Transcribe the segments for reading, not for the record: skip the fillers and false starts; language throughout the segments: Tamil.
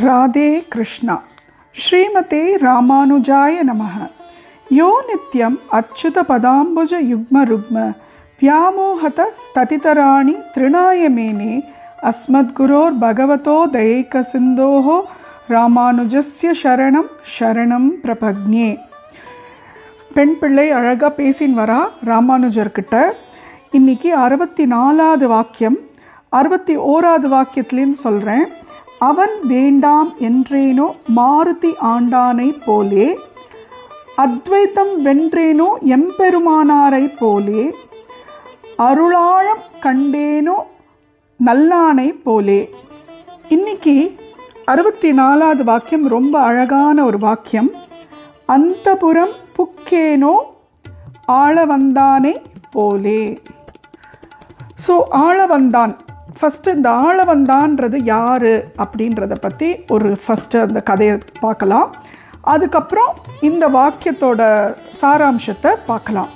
ராதே கிருஷ்ணா. ஸ்ரீமதே ராமானுஜாய நமः. யோ நித்யம் அச்சுத பதாம்புஜ யுக்ம ருக்ம வியாமோஹத ஸ்ததிதராணி த்ரிணாய மேனே அஸ்மத்குரோர் பகவதோ தயைக சிந்தோஹோ ராமானுஜஸ்ய சரணம் சரணம் பிரபக்ஞே. பெண் பிள்ளை அழகாக பேசின்னு வரா ராமானுஜர்கிட்ட. இன்றைக்கி 64வது வாக்கியம், 61வது வாக்கியத்துலேன்னு சொல்கிறேன். அவன் வேண்டாம் என்றேனோ மாருதி ஆண்டானை போலே, அத்வைத்தம் வென்றேனோ எம்பெருமானாரை போலே, அருளாழம் கண்டேனோ நல்லானை போலே. இன்னைக்கு 64வது வாக்கியம் ரொம்ப அழகான ஒரு வாக்கியம். அந்தபுரம் புக்கேனோ ஆளவந்தானை போலே. ஸோ ஆளவந்தான், ஃபஸ்ட்டு இந்த ஆளவந்தான்றது யார் அப்படின்றத பற்றி ஃபஸ்ட்டு அந்த கதையை பார்க்கலாம். அதுக்கப்புறம் இந்த வாக்கியத்தோட சாராம்சத்தை பார்க்கலாம்.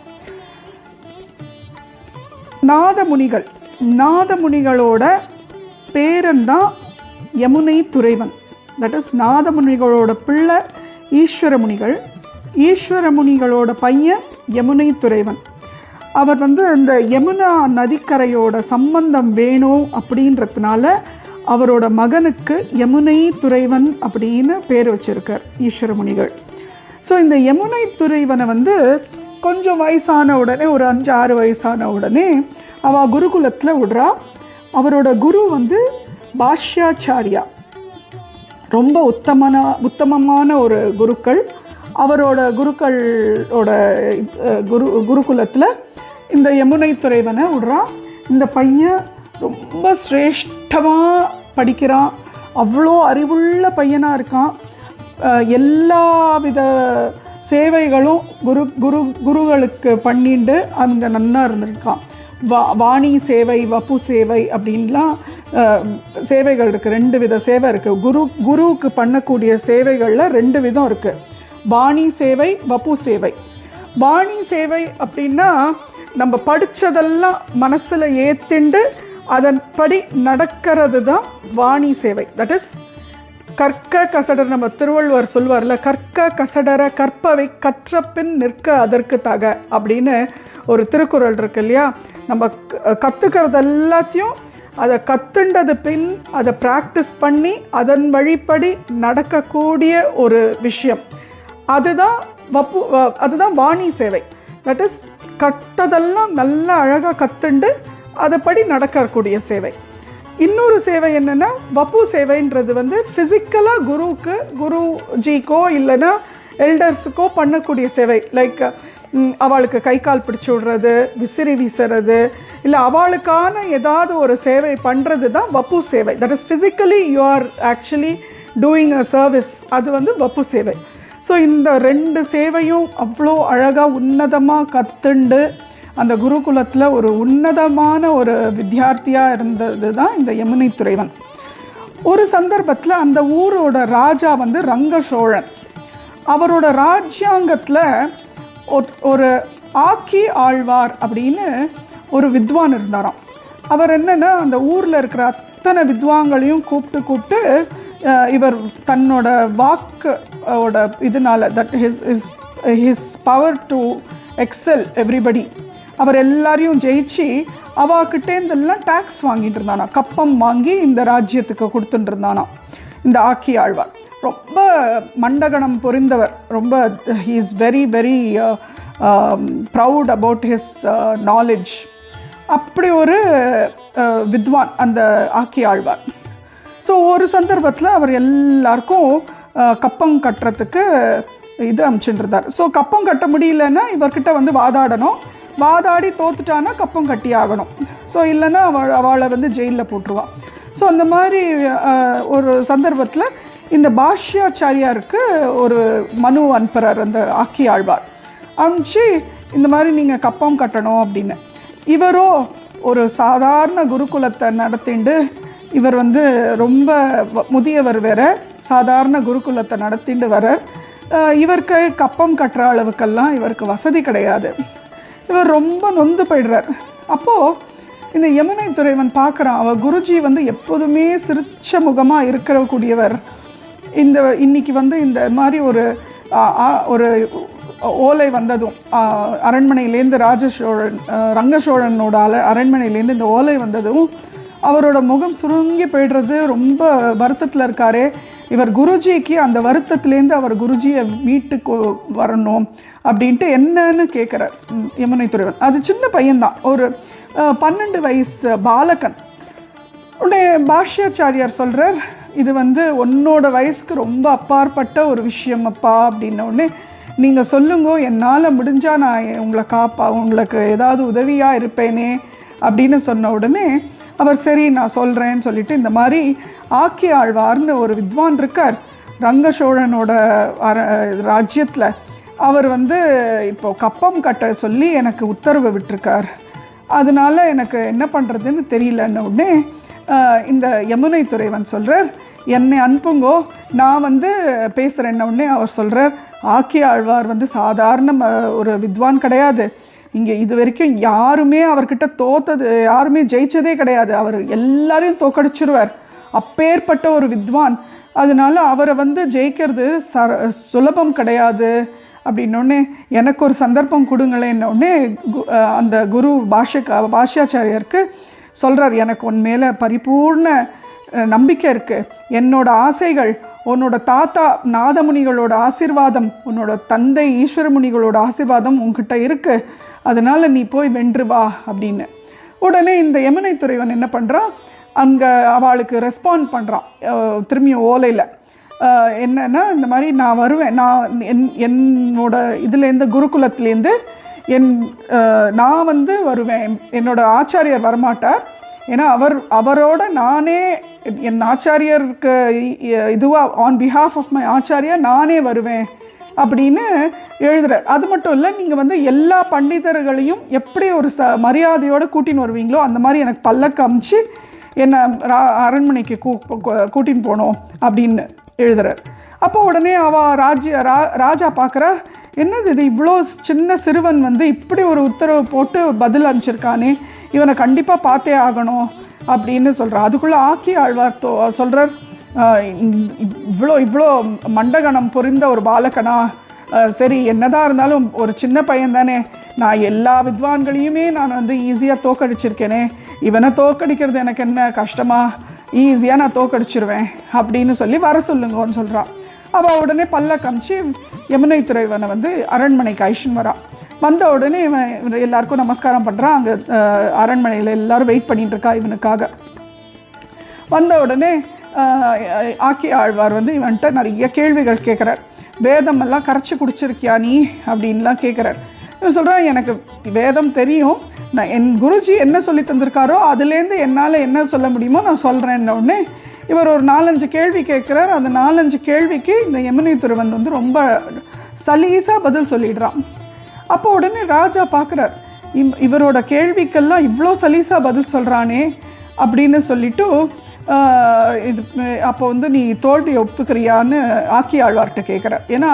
நாதமுனிகளோட பேரன்தான் யமுனை துறைவன். தட் இஸ் நாதமுனிகளோட பிள்ளை ஈஸ்வரமுனிகள். ஈஸ்வரமுனிகளோட பையன் யமுனை துறைவன். அவர் இந்த யமுனா நதிக்கரையோட சம்பந்தம் வேணும் அப்படின்றதுனால அவரோட மகனுக்கு யமுனை துறைவன் அப்படின்னு பேர் வச்சிருக்கார் ஈஸ்வரமுனிகள். ஸோ இந்த யமுனை துறைவனை கொஞ்சம் வயசான உடனே, ஒரு 5-6 வயசான உடனே அவள் குருகுலத்தில் விடுறா. அவரோட குரு பாஷ்யாச்சாரியா, ரொம்ப உத்தமமான ஒரு குருக்கள். அவரோட குருக்களோட குருகுலத்தில் இந்த யமுனை துறைவனை விடுறான். இந்த பையன் ரொம்ப சிரேஷ்டமாக படிக்கிறான், அவ்வளோ அறிவுள்ள பையனாக இருக்கான். எல்லா வித சேவைகளும் குருகளுக்கு பண்ணிட்டு அங்கே நன்னா இருந்திருக்கான். வாணி சேவை, வப்பு சேவை அப்படின்லாம் சேவைகள் இருக்குது. 2 வித சேவை இருக்குது. குருவுக்கு பண்ணக்கூடிய சேவைகளில் 2 விதம் இருக்குது. வாணி சேவை, வப்பு சேவை. வாணி சேவை அப்படின்னா நம்ம படித்ததெல்லாம் மனசில் ஏற்றிண்டு அதன்படி நடக்கிறது தான் வாணி சேவை. தட் இஸ் கற்க கசடர். நம்ம திருவள்ளுவர் சொல்வார்ல, கற்க கசடர கற்பவை கற்ற பின் நிற்க அதற்கு தக அப்படின்னு ஒரு திருக்குறள் இருக்கு இல்லையா. நம்ம கற்றுக்கிறது எல்லாத்தையும் அதை கற்றுண்டது பின் அதை ப்ராக்டிஸ் பண்ணி அதன் வழிப்படி நடக்கக்கூடிய ஒரு விஷயம், அதுதான் வாணி சேவை. தட் இஸ் கற்றதெல்லாம் நல்லா அழகாக கற்றுண்டு அதைப்படி நடக்கக்கூடிய சேவை. இன்னொரு சேவை என்னென்னா வப்பு சேவைன்றது ஃபிசிக்கலாக குருஜிக்கோ இல்லைன்னா எல்டர்ஸுக்கோ பண்ணக்கூடிய சேவை. லைக் அவளுக்கு கை கால் பிடிச்சி விடுறது, விசிறி வீசுறது, இல்லை அவளுக்கான ஏதாவது ஒரு சேவை பண்ணுறது தான் வப்பு சேவை. That is physically you are actually doing a service. அது வப்பு சேவை. ஸோ இந்த 2 சேவையும் அவ்வளோ அழகாக உன்னதமாக கற்றுண்டு அந்த குருகுலத்தில் ஒரு உன்னதமான ஒரு வித்தியார்த்தியாக இருந்தது தான் இந்த யமுனை துறைவன். ஒரு சந்தர்ப்பத்தில் அந்த ஊரோட ராஜா ரங்க சோழன். அவரோட ராஜ்யாங்கத்தில் ஒரு ஆக்கி ஆழ்வார் அப்படின்னு ஒரு வித்வான் இருந்தாராம். அவர் என்னென்னா அந்த ஊரில் இருக்கிற அத்தனை வித்வான்களையும் கூப்பிட்டு இவர் தன்னோட வாக்கோட இதனால, that his power to excel everybody, அவர் எல்லாரையும் ஜெயிச்சு அவாக்கிட்டேருந்தெல்லாம் டேக்ஸ் வாங்கிட்டு இருந்தானா, கப்பம் வாங்கி இந்த ராஜ்யத்துக்கு கொடுத்துட்டு இருந்தானா இந்த ஆக்கி ஆழ்வார். ரொம்ப மண்டகணம் பொறிந்தவர். ரொம்ப he is very very proud about his knowledge. அப்படி ஒரு வித்வான் அந்த ஆக்கி ஆழ்வார். ஸோ ஒரு சந்தர்ப்பத்தில் அவர் எல்லாருக்கும் கப்பம் கட்டுறதுக்கு அனுப்பிச்சுட்டுருந்தார். ஸோ கப்பம் கட்ட முடியலன்னா இவர்கிட்ட வாதாடணும். வாதாடி தோத்துட்டானா கப்பம் கட்டி ஆகணும். ஸோ இல்லைன்னா அவளை ஜெயிலில் போட்டுருவான். ஸோ அந்த மாதிரி ஒரு சந்தர்ப்பத்தில் இந்த பாஷ்யாச்சாரியாருக்கு ஒரு மனு அனுப்புகிறார் அந்த ஆக்கி ஆழ்வார். அனுப்பிச்சு இந்த மாதிரி நீங்கள் கப்பம் கட்டணும் அப்படின்னு. இவரோ ஒரு சாதாரண குருகுலத்தை நடத்திண்டு, இவர் ரொம்ப முதியவர் வேற, சாதாரண குருகுலத்தை நடத்திண்டு வர, இவருக்கு கப்பம் கட்டுற அளவுக்கெல்லாம் இவருக்கு வசதி கிடையாது. இவர் ரொம்ப நொந்து போயிடுறார். அப்போது இந்த யமுனை துறைவன் பார்க்குறான், அவள் குருஜி வந்து எப்போதுமே சிரிச்ச முகமாக இருக்கக்கூடியவர். இன்னைக்கு வந்து இந்த மாதிரி ஒரு ஓலை வந்ததும் அரண்மனையிலேருந்து ரங்கசோழனோட அரண்மனையிலேருந்து இந்த ஓலை வந்ததும் அவரோட முகம் சுருங்கி போய்டுறது. ரொம்ப வருத்தத்தில் இருக்காரே, இவர் குருஜிக்கு அந்த வருத்தத்துலேருந்து அவர் குருஜியை மீட்டுக்கு வரணும் அப்படின்ட்டு என்னன்னு கேட்குறார் யமுனை துறைவன். அது சின்ன பையன்தான், ஒரு 12 வயசு பாலகன். உடனே பாஷ்யாச்சாரியார் சொல்கிறார், இது வந்து உன்னோட வயசுக்கு ரொம்ப அப்பாற்பட்ட ஒரு விஷயம் அப்பா அப்படின்னோடனே, நீங்கள் சொல்லுங்க, என்னால் முடிஞ்சால் நான் உங்களை உங்களுக்கு ஏதாவது உதவியாக இருப்பேனே அப்படின்னு சொன்ன உடனே அவர் சரி நான் சொல்கிறேன்னு சொல்லிட்டு, இந்த மாதிரி ஆக்கி ஆழ்வார்னு ஒரு வித்வான் இருக்கார் ரங்கசோழனோட ராஜ்யத்தில். அவர் வந்து இப்போது கப்பம் கட்ட சொல்லி எனக்கு உத்தரவு விட்டிருக்கார். அதனால எனக்கு என்ன பண்ணுறதுன்னு தெரியலன்ன உடனே இந்த யமுனை துறைவன் சொல்கிறார், என்னை அனுப்புங்கோ, நான் வந்து பேசுகிறேன்ன உடனே அவர் சொல்கிறார், ஆக்கி ஆழ்வார் வந்து சாதாரண ஒரு வித்வான் கிடையாது. இங்கே இது வரைக்கும் யாருமே அவர்கிட்ட யாருமே ஜெயிச்சதே கிடையாது. அவர் எல்லாரையும் தோக்கடிச்சிருவார். அப்பேற்பட்ட ஒரு வித்வான். அதனால அவரை வந்து ஜெயிக்கிறது சுலபம் கிடையாது அப்படின்னோடனே, எனக்கு ஒரு சந்தர்ப்பம் கொடுங்களேன்னொடனே அந்த குரு பாஷ்யாச்சாரியருக்கு சொல்கிறார், எனக்கு உன் மேலே பரிபூர்ண நம்பிக்கை இருக்குது. என்னோட ஆசைகள், உன்னோட தாத்தா நாதமுனிகளோட ஆசீர்வாதம், உன்னோட தந்தை ஈஸ்வரமுனிகளோட ஆசீர்வாதம் உன்கிட்ட இருக்குது. அதனால் நீ போய் வென்று வா அப்படின்னு. உடனே இந்த யமுனை துறைவன் என்ன பண்ணுறான், அங்கே அவளுக்கு ரெஸ்பாண்ட் பண்ணுறான் திரும்பியும் ஓலையில். என்னென்னா, இந்த மாதிரி நான் வருவேன், நான் என்னோட இதுலேருந்து குருகுலத்துலேருந்து நான் வந்து வருவேன். என்னோடய ஆச்சாரியர் வரமாட்டார், ஏன்னா அவரோட நானே என் ஆச்சாரியருக்கு இதுவாக on behalf of my acharya நானே வருவேன் அப்படின்னு எழுதுகிறார். அது மட்டும் இல்லை, நீங்கள் வந்து எல்லா பண்டிதர்களையும் எப்படி ஒரு மரியாதையோடு கூட்டின்னு வருவீங்களோ அந்த மாதிரி எனக்கு பல்லக்கு அமிச்சு என்னை அரண்மனைக்கு கூட்டின்னு போனோம் அப்படின்னு எழுதுகிறார். அப்போ உடனே ராஜா பார்க்குறா, என்னது இது, இவ்வளோ சின்ன சிறுவன் வந்து இப்படி ஒரு உத்தரவு போட்டு பதில் அனுப்பிச்சிருக்கானே, இவனை கண்டிப்பாக பார்த்தே ஆகணும் அப்படின்னு சொல்கிறார். அதுக்குள்ளே ஆக்கி ஆழ்வார் சொல்கிறார், இவ்வளோ மண்டகணம் பொறிந்த ஒரு பாலகனா, சரி என்னதான் இருந்தாலும் ஒரு சின்ன பையன் தானே, நான் எல்லா வித்வான்களையுமே நான் வந்து ஈஸியாக தோக்கடிச்சிருக்கேனே, இவனை தோக்கடிக்கிறது எனக்கு என்ன கஷ்டமா, ஈஸியாக நான் தோக்கடிச்சிருவேன் அப்படின்னு சொல்லி வர சொல்லுங்கன்னு சொல்கிறான். அவள் உடனே பல்ல காமிச்சு யமுனை துறைவனை வந்து அரண்மனைக்கு ஐஷன் வரான். வந்த உடனே இவன் எல்லாருக்கும் நமஸ்காரம் பண்ணுறான். அங்கே அரண்மனையில் எல்லோரும் வெயிட் பண்ணிகிட்டு இருக்கா இவனுக்காக. வந்த உடனே ஆக்கி ஆழ்வார் வந்து இவன்கிட்ட நிறைய கேள்விகள் கேட்குறார். வேதமெல்லாம் கரைச்சி குடிச்சிருக்கியா நீ அப்படின்லாம் கேட்குறார். இவன் சொல்கிறான், எனக்கு வேதம் தெரியும், நான் என் குருஜி என்ன சொல்லி தந்திருக்காரோ அதுலேருந்து என்னால் என்ன சொல்ல முடியுமோ நான் சொல்கிறேன்ன உடனே இவர் ஒரு 4-5 கேள்வி கேட்குறார். அந்த 4-5 கேள்விக்கு இந்த யமுனை துறைவன் வந்து ரொம்ப சலீஸாக பதில் சொல்லிடுறான். அப்போ உடனே ராஜா பார்க்குறார், இவரோட கேள்விக்கெல்லாம் இவ்வளோ சலீஸாக பதில் சொல்கிறானே அப்படின்னு சொல்லிவிட்டு அப்போ வந்து நீ தோல்வியை ஒப்புக்கிறியான்னு ஆக்கி ஆழ்வார்கிட்ட கேட்குறார். ஏன்னா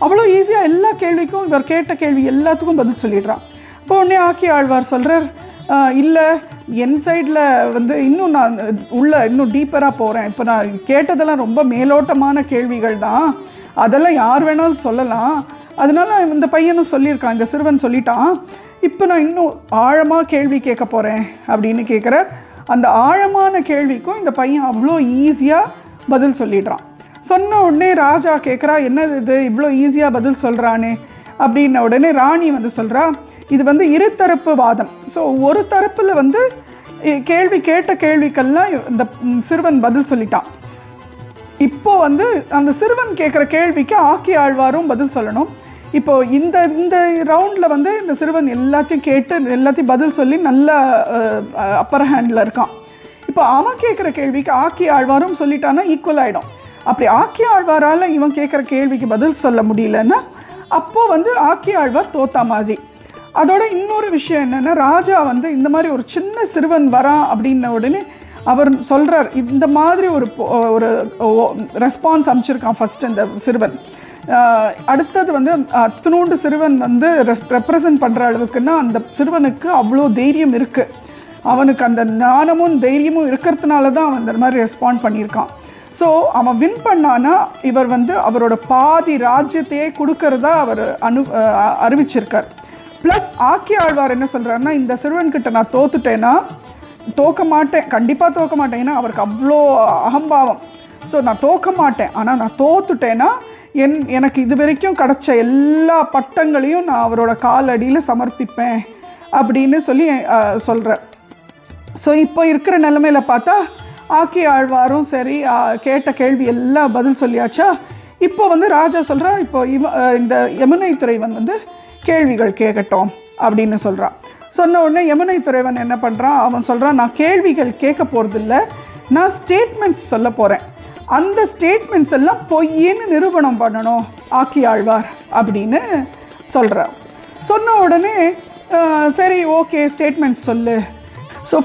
அவ்வளோ ஈஸியாக எல்லா கேள்விக்கும் இவர் கேட்ட கேள்வி எல்லாத்துக்கும் பதில் சொல்லிடுறான். அப்போ உடனே ஆக்கி ஆழ்வார் சொல்கிறார், இல்லை என் சைடில் வந்து இன்னும் நான் இன்னும் டீப்பராக போகிறேன். இப்போ நான் கேட்டதெல்லாம் ரொம்ப மேலோட்டமான கேள்விகள் தான், அதெல்லாம் யார் வேணாலும் சொல்லலாம். அதனால இந்த பையனும் சொல்லியிருக்கான், இந்த சிறுவன் சொல்லிட்டான், இப்போ நான் இன்னும் ஆழமாக கேள்வி கேட்க போகிறேன் அப்படின்னு கேட்குறார். அந்த ஆழமான கேள்விக்கும் இந்த பையன் அவ்வளோ ஈஸியாக பதில் சொல்லிடுறான். சொன்ன உடனே ராஜா கேட்குறா, என்னது இது இவ்வளோ ஈஸியாக பதில் சொல்கிறானே அப்படின்ன உடனே ராணி வந்து சொல்கிறா, இது வந்து இருதரப்பு வாதம். ஸோ ஒரு தரப்பில் வந்து கேட்ட கேள்விக்கெல்லாம் இந்த சிறுவன் பதில் சொல்லிட்டான். இப்போது வந்து அந்த சிறுவன் கேட்குற கேள்விக்கு ஆக்கி ஆழ்வாரும் பதில் சொல்லணும். இப்போது இந்த ரவுண்டில் வந்து இந்த சிறுவன் எல்லாத்தையும் கேட்டு எல்லாத்தையும் பதில் சொல்லி நல்ல அப்பர் ஹேண்டில் இருக்கான். இப்போ அவன் கேட்குற கேள்விக்கு ஆக்கி ஆழ்வாரும் சொல்லிட்டான்னா ஈக்குவல் ஆகிடும். அப்படி ஆக்கி ஆழ்வாரால் இவன் கேட்குற கேள்விக்கு பதில் சொல்ல முடியலன்னா அப்போது வந்து ஆக்கி ஆழ்வார் தோத்தா மாதிரி. அதோட இன்னொரு விஷயம் என்னென்னா, ராஜா வந்து இந்த மாதிரி ஒரு சின்ன சிறுவன் வரான் அப்படின்ன உடனே அவர் சொல்கிறார், இந்த மாதிரி ஒரு ரெஸ்பான்ஸ் அமைச்சிருக்கான் ஃபஸ்ட்டு இந்த சிறுவன். அடுத்தது வந்து அத்தனோண்டு சிறுவன் வந்து ரெப்ரசன்ட் பண்ணுற அளவுக்குன்னா அந்த சிறுவனுக்கு அவ்வளோ தைரியம் இருக்குது. அவனுக்கு அந்த ஞானமும் தைரியமும் இருக்கிறதுனால தான் அவன் அந்த மாதிரி ரெஸ்பாண்ட் பண்ணியிருக்கான். ஸோ அவன் வின் பண்ணானா இவர் வந்து அவரோட பாதி ராஜ்யத்தையே கொடுக்கறதா அவர் அறிவிச்சிருக்கார். ப்ளஸ் ஆக்கி ஆழ்வார் என்ன சொல்கிறாருன்னா, இந்த சிறுவன்கிட்ட நான் தோத்துட்டேன்னா, தோக்க மாட்டேன், கண்டிப்பாக தோக்க மாட்டேன், ஏன்னா அவருக்கு அவ்வளோ அகம்பாவம். ஸோ நான் தோக்க மாட்டேன், ஆனால் நான் தோத்துட்டேன்னா எனக்கு இது வரைக்கும் கிடச்ச எல்லா பட்டங்களையும் நான் அவரோட காலடியில் சமர்ப்பிப்பேன் அப்படின்னு சொல்லி சொல்கிறேன். ஸோ இப்போ இருக்கிற நிலைமையில் பார்த்தா ஆக்கி ஆழ்வாரும் சரி கேட்ட கேள்வி எல்லாம் பதில் சொல்லியாச்சா. இப்போ வந்து ராஜா சொல்கிறா, இப்போ இந்த யமுனை துறைவன் வந்து கேள்விகள் கேட்கட்டும் அப்படின்னு சொல்கிறான். சொன்ன உடனே யமுனை துறைவன் என்ன பண்ணுறான், அவன் சொல்கிறான், நான் கேள்விகள் கேட்க போகிறதில்ல, நான் ஸ்டேட்மெண்ட்ஸ் சொல்ல போகிறேன், அந்த ஸ்டேட்மெண்ட்ஸ் எல்லாம் பொய்ன்னு நிரூபணம் பண்ணணும் ஆக்கி ஆழ்வார் அப்படின்னு சொல்கிறான். சொன்ன உடனே சரி ஓகே ஸ்டேட்மெண்ட்ஸ் சொல்லு. ஸோ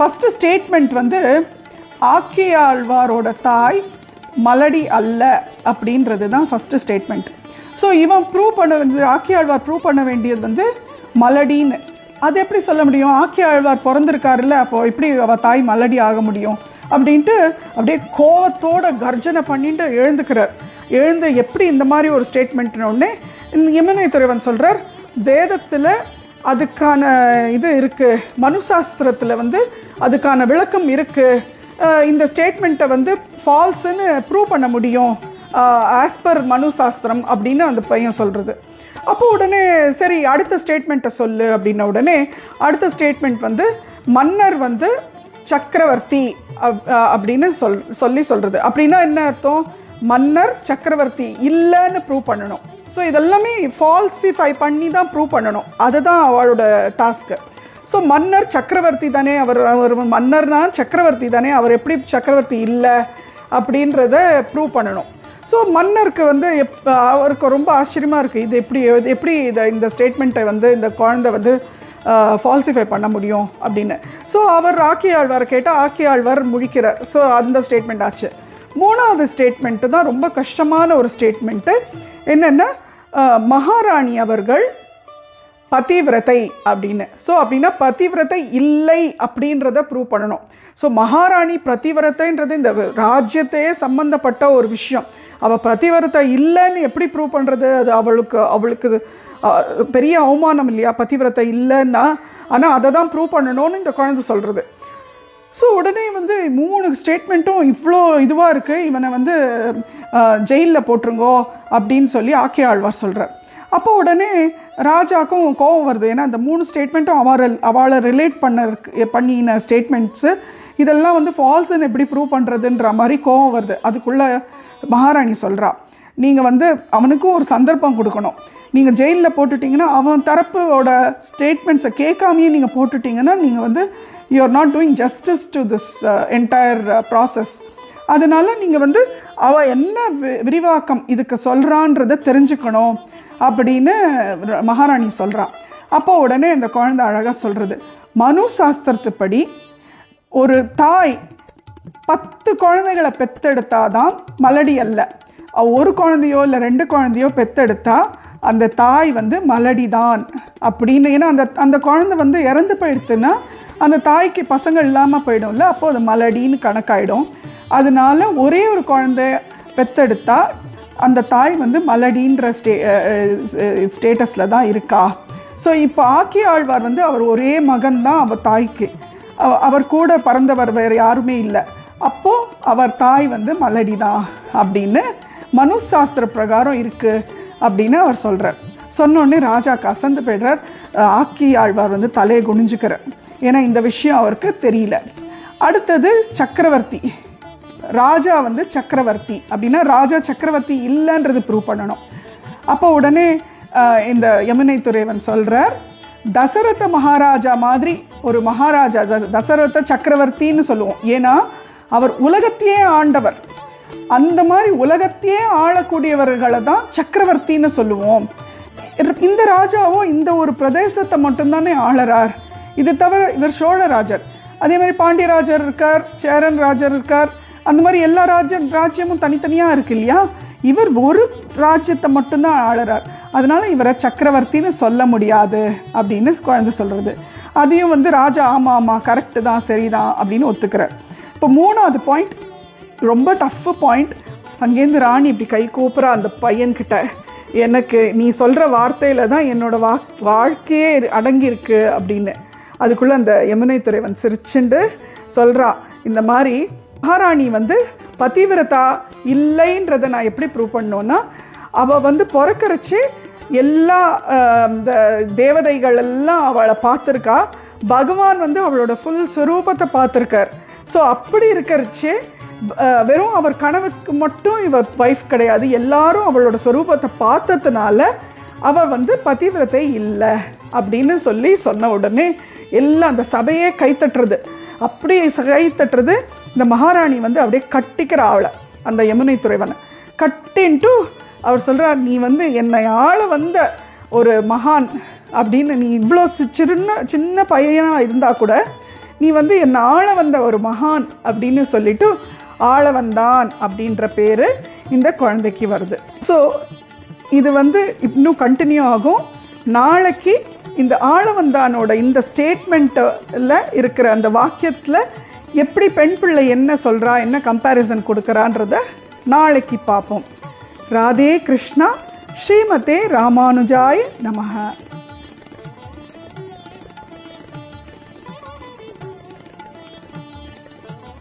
ஃபஸ்ட்டு ஸ்டேட்மெண்ட் வந்து ஆக்கி ஆழ்வாரோட தாய் மலடி அல்ல அப்படின்றது தான் ஃபஸ்ட்டு ஸ்டேட்மெண்ட். ஸோ இவன் ஆக்கி ஆழ்வார் ப்ரூவ் பண்ண வேண்டியது வந்து மலடின்னு. அது எப்படி சொல்ல முடியும், ஆக்கி ஆழ்வார் பிறந்திருக்காருல்ல, அப்போது எப்படி அவள் தாய் மலடி ஆக முடியும் அப்படின்ட்டு அப்படியே கோவத்தோட கர்ஜனை பண்ணிட்டு எழுந்து எப்படி இந்த மாதிரி ஒரு ஸ்டேட்மெண்ட்னு யமுனை துறைவன் சொல்கிறார், வேதத்தில் அதுக்கான இது இருக்குது, மனுசாஸ்திரத்தில் வந்து அதுக்கான விளக்கம் இருக்குது, இந்த ஸ்டேட்மெண்ட்டை வந்து ஃபால்ஸுன்னு ப்ரூவ் பண்ண முடியும் ஆஸ் பர் மனுசாஸ்திரம் அப்படின்னு அந்த பையன் சொல்கிறது. அப்போது உடனே சரி அடுத்த ஸ்டேட்மெண்ட்டை சொல்லு அப்படின்ன உடனே அடுத்த ஸ்டேட்மெண்ட் வந்து மன்னர் வந்து சக்கரவர்த்தி அப்படின்னு சொல்கிறது. அப்படின்னா என்ன அர்த்தம், மன்னர் சக்கரவர்த்தி இல்லைன்னு ப்ரூவ் பண்ணணும். ஸோ இதெல்லாமே ஃபால்சிஃபை பண்ணி தான் ப்ரூவ் பண்ணணும், அதுதான் அவளோட டாஸ்க்கு. ஸோ மன்னர் சக்கரவர்த்தி தானே, அவர் மன்னர்னா சக்கரவர்த்தி தானே, அவர் எப்படி சக்கரவர்த்தி இல்லை அப்படின்றத ப்ரூவ் பண்ணணும். ஸோ மன்னருக்கு வந்து அவருக்கு ரொம்ப ஆச்சரியமாக இருக்குது, இது எப்படி இந்த ஸ்டேட்மெண்ட்டை வந்து இந்த குழந்தை வந்து ஃபால்சிஃபை பண்ண முடியும் அப்படின்னு. ஸோ அவர் ஆக்கி ஆழ்வாரை கேட்டால் ஆக்கி ஆழ்வார் முழிக்கிறார். ஸோ அந்த ஸ்டேட்மெண்ட் ஆச்சு. மூணாவது ஸ்டேட்மெண்ட்டு தான் ரொம்ப கஷ்டமான ஒரு ஸ்டேட்மெண்ட்டு. என்னென்னா, மகாராணி அவர்கள் பதிவிரதை அப்படின்னு. ஸோ அப்படின்னா பதிவிரதை இல்லை அப்படின்றத ப்ரூவ் பண்ணணும். ஸோ மகாராணி பதிவிரதைன்றது இந்த ராஜ்யத்தையே சம்மந்தப்பட்ட ஒரு விஷயம். அவள் பதிவிரதை இல்லைன்னு எப்படி ப்ரூவ் பண்ணுறது, அது அவளுக்கு பெரிய அவமானம் இல்லையா பதிவிரதை இல்லைன்னா. ஆனால் அதை தான் ப்ரூவ் பண்ணணும்னு இந்த குழந்தை சொல்கிறது. ஸோ உடனே வந்து 3 ஸ்டேட்மெண்ட்டும் இவ்வளோ இதுவாக இருக்குது, இவனை வந்து ஜெயிலில் போட்டுருங்கோ அப்படின்னு சொல்லி ஆக்கி ஆழ்வார் சொல்கிறார். அப்போ உடனே ராஜாக்கும் கோபம் வருது, ஏன்னா அந்த 3 ஸ்டேட்மெண்ட்டும் அவளை ரிலேட் பண்ணின ஸ்டேட்மெண்ட்ஸு, இதெல்லாம் வந்து ஃபால்ஸ்ன்னு எப்படி ப்ரூவ் பண்ணுறதுன்ற மாதிரி கோபம் வருது. அதுக்குள்ளே மகாராணி சொல்கிறா, நீங்கள் வந்து அவனுக்கும் ஒரு சந்தர்ப்பம் கொடுக்கணும், நீங்கள் ஜெயிலில் போட்டுட்டிங்கன்னா அவன் தரப்போட ஸ்டேட்மெண்ட்ஸை கேட்காமையே நீங்கள் போட்டுட்டிங்கன்னா நீங்கள் வந்து you are not doing justice to this entire process. அதனால் நீங்கள் வந்து அவள் என்ன விரிவாக்கம் இதுக்கு சொல்கிறான்றதை தெரிஞ்சுக்கணும் அப்படின்னு மகாராணி சொல்கிறான். அப்போ உடனே இந்த குழந்தை அழகாக சொல்கிறது, மனு சாஸ்திரத்துப்படி ஒரு தாய் 10 குழந்தைகளை பெற்றெடுத்தாதான் மலடி அல்ல. ஒரு குழந்தையோ இல்லை 2 குழந்தையோ பெற்றெடுத்தா அந்த தாய் வந்து மலடி தான் அப்படின்னு. ஏன்னா அந்த குழந்தை வந்து இறந்து போயிடுத்துன்னா அந்த தாய்க்கு பசங்க இல்லாமல் போயிடும்ல, அப்போது அது மலடின்னு கணக்காயிடும். அதனால ஒரே ஒரு குழந்தை பெற்றெடுத்தா அந்த தாய் வந்து மலடின்ற ஸ்டேட்டஸில் தான் இருக்கா. ஸோ இப்போ ஆக்கி ஆழ்வார் வந்து அவர் ஒரே மகன் தான் அவர் தாய்க்கு, அவர் கூட பிறந்தவர் வேறு யாருமே இல்லை, அப்போது அவர் தாய் வந்து மலடி தான் அப்படின்னு மனு சாஸ்திர பிரகாரம் இருக்குது அப்படின்னு அவர் சொல்கிறார். சொன்னோடனே ராஜாக்கு அசந்து போய்டுறார். ஆக்கி ஆழ்வார் வந்து தலையை குனிஞ்சுக்கிறார், ஏன்னா இந்த விஷயம் அவருக்கு தெரியல. அடுத்தது சக்கரவர்த்தி, ராஜா வந்து சக்கரவர்த்தி அப்படின்னா ராஜா சக்கரவர்த்தி இல்லைன்றது ப்ரூவ் பண்ணணும். அப்போ உடனே இந்த யமுனை துறைவன் சொல்கிறார், தசரத மகாராஜா மாதிரி ஒரு மகாராஜா, தசரத சக்கரவர்த்தின்னு சொல்லுவோம், ஏன்னா அவர் உலகத்தையே ஆண்டவர், அந்த மாதிரி உலகத்தையே ஆளக்கூடியவர்களை தான் சக்கரவர்த்தின்னு சொல்லுவோம். இந்த ராஜாவோ இந்த ஒரு பிரதேசத்தை மட்டும்தானே ஆளறார், இது தவிர இவர் சோழராஜர், அதே மாதிரி பாண்டியராஜர் இருக்கார், சேரன் ராஜர் இருக்கார், அந்த மாதிரி எல்லா ராஜ்யமும் தனித்தனியாக இருக்கு இல்லையா. இவர் ஒரு ராஜ்யத்தை மட்டும்தான் ஆளுறார், அதனால் இவரை சக்கரவர்த்தின்னு சொல்ல முடியாது அப்படின்னு குழந்தை சொல்கிறது. அதையும் வந்து ராஜா ஆமாம் ஆமாம் கரெக்டு தான் சரிதான் அப்படின்னு ஒத்துக்கிறார். இப்போ 3வது பாயிண்ட் ரொம்ப டஃப்பு பாயிண்ட். அங்கேருந்து ராணி இப்படி கை கூப்புறா அந்த பையன்கிட்ட, எனக்கு நீ சொல்கிற வார்த்தையில் தான் என்னோடய வாழ்க்கையே அடங்கியிருக்கு அப்படின்னு. அதுக்குள்ளே அந்த யமுனை துறைவன் சிரிச்சுண்டு சொல்கிறா, இந்த மாதிரி மகாராணி வந்து பதிவிரதா இல்லைன்றதை நான் எப்படி ப்ரூவ் பண்ணோன்னா, அவள் வந்து பிறக்கறச்சு எல்லா இந்த தேவதைகள் எல்லாம் அவளை பார்த்துருக்கா, பகவான் வந்து அவளோட ஃபுல் ஸ்வரூபத்தை பார்த்துருக்கார். ஸோ அப்படி இருக்கிறச்சு வெறும் அவர் கனவுக்கு மட்டும் இவர் வைஃப் கிடையாது, எல்லாரும் அவளோட ஸ்வரூபத்தை பார்த்ததுனால அவள் வந்து பதிவிரதை இல்லை அப்படின்னு சொன்ன உடனே எல்லாம் அந்த சபையே கைத்தட்டுறது. அப்படியே கைத்தட்டுறது. இந்த மகாராணி வந்து அப்படியே கட்டிக்கிற அவளை, அந்த யமுனை துறைவனை கட்டின்ட்டு அவர் சொல்கிறார், நீ வந்து என்னை ஆள வந்த ஒரு மகான் அப்படின்னு, நீ இவ்வளோ சின்ன பையனாக இருந்தால் கூட நீ வந்து என்னை ஆள வந்த ஒரு மகான் அப்படின்னு சொல்லிட்டு ஆளவந்தான் அப்படின்ற பேர் இந்த குழந்தைக்கு வருது. ஸோ இது வந்து இன்னும் கண்டினியூ ஆகும். நாளைக்கு இந்த ஆளவந்தானோட இந்த ஸ்டேட்மெண்ட்டில் இருக்கிற அந்த வாக்கியத்தில் எப்படி பெண் பிள்ளை என்ன சொல்கிறா, என்ன கம்பேரிசன் கொடுக்குறான்றத நாளைக்கு பார்ப்போம். ராதே கிருஷ்ணா. ஸ்ரீமதே ராமானுஜாய நமஹ.